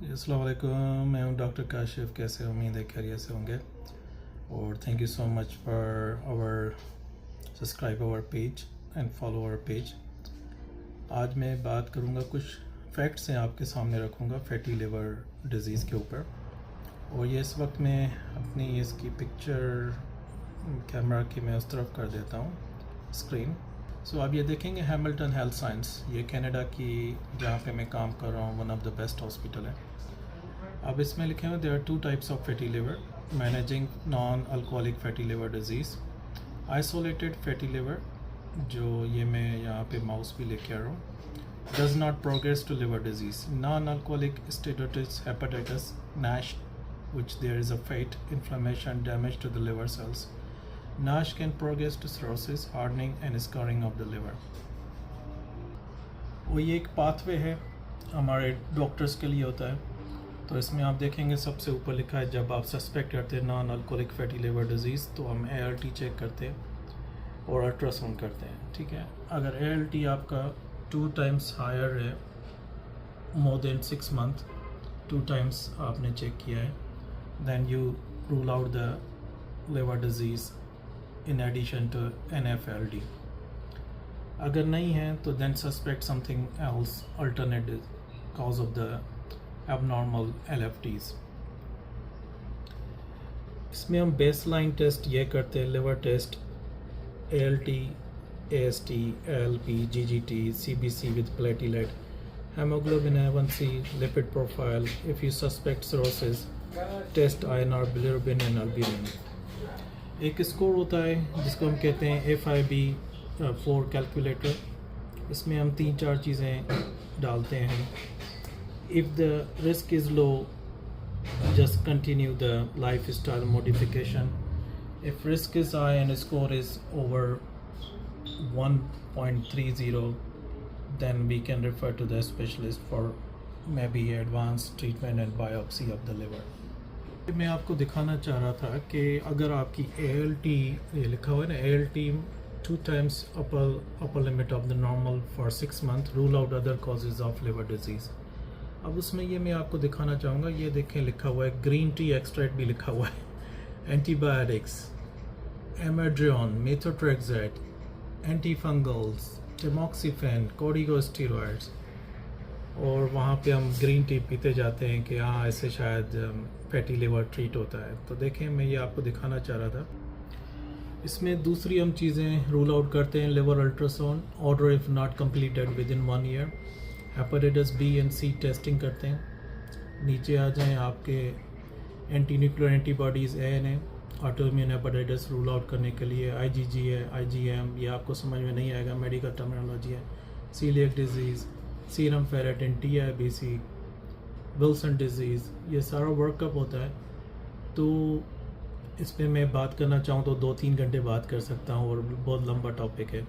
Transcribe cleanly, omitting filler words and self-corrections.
अस्सलाम वालेकुम, मैं हूं डॉक्टर काशिफ। कैसे उम्मीद है खैरियत से होंगे। और thank you so much for our subscribe our page and follow our page. आज मैं बात करूंगा, कुछ फैक्ट्स हैं आपके सामने रखूंगा फैटी लिवर डिज़ीज़ के ऊपर। और ये इस वक्त मैं अपनी इसकी पिक्चर कैमरा की मैं उस तरफ कर देता हूँ स्क्रीन। सो आप ये देखेंगे हैमिल्टन हेल्थ साइंस, ये कनाडा की जहाँ पे मैं काम कर रहा हूँ one of the best hospital है। अब इसमें लिखे हुए there are 2 types of fatty liver, managing non alcoholic fatty liver disease, isolated fatty liver, जो ये मैं यहाँ पे माउस भी लेके आ रहा हूँ, does not progress to liver disease, non alcoholic steatosis hepatitis NASH which there is a fat inflammation damage to the liver cells. NASH can progress to cirrhosis, hardening and scarring of the liver. वो ये एक pathway है हमारे doctors के लिए होता है। तो इसमें आप देखेंगे सबसे ऊपर लिखा है, जब आप सस्पेक्ट करते हैं non alcoholic fatty liver disease तो हम ALT चेक करते हैं और अल्ट्रासाउंड करते हैं। ठीक है, अगर ALT आपका 2 times हायर है, मोर देन 6 month, 2 times आपने चेक किया है, then you rule out the liver disease in addition to NFLD. अगर नहीं है तो then suspect something else, alternate cause of the abnormal LFTs. इसमें हम बेसलाइन टेस्ट ये करते हैं, liver test, ALT, AST, ALP, GGT, CBC with platelet, hemoglobin A1C, lipid profile. If you suspect cirrhosis, test INR, bilirubin and albumin। एक score होता है जिसको हम कहते हैं FIB-4 कैलकुलेटर। इसमें हम 3-4 चीज़ें डालते हैं। If the risk is low, just continue the life style modification. If risk is high and score is over 1.30, then we can refer to the specialist for maybe advanced treatment and biopsy of the liver। मैं आपको दिखाना चाह रहा था कि अगर आपकी ALT, ये लिखा हुआ है ना, ALT 2 times upper limit of the normal for 6 months, rule out other causes of liver disease। अब उसमें ये मैं आपको दिखाना चाहूँगा, ये देखें लिखा हुआ है ग्रीन टी एक्सट्रैक्ट भी लिखा हुआ है, antibiotics, amiodarone, methotrexate, antifungals, tamoxifen, corticosteroids, और वहाँ पे हम ग्रीन टी पीते जाते हैं कि हाँ ऐसे शायद फैटी लिवर ट्रीट होता है। तो देखें, मैं ये आपको दिखाना चाह रहा था। इसमें दूसरी हम चीज़ें रूल आउट करते हैं, liver ultrasound, order if not completed with in 1 year, hepatitis B and C testing करते हैं। नीचे आ जाएं आपके anti nuclear antibodies ANA, autoimmune hepatitis rule out करने के लिए, IgG है, IgM, ये आपको समझ में नहीं आएगा, मेडिकल टर्मिनोलॉजी है, celiac disease, serum ferritin, TIBC, Wilson disease, ये सारा वर्कअप होता है। तो इस पर मैं बात करना चाहूँ तो 2-3 घंटे बात कर सकता हूँ और बहुत लंबा टॉपिक है।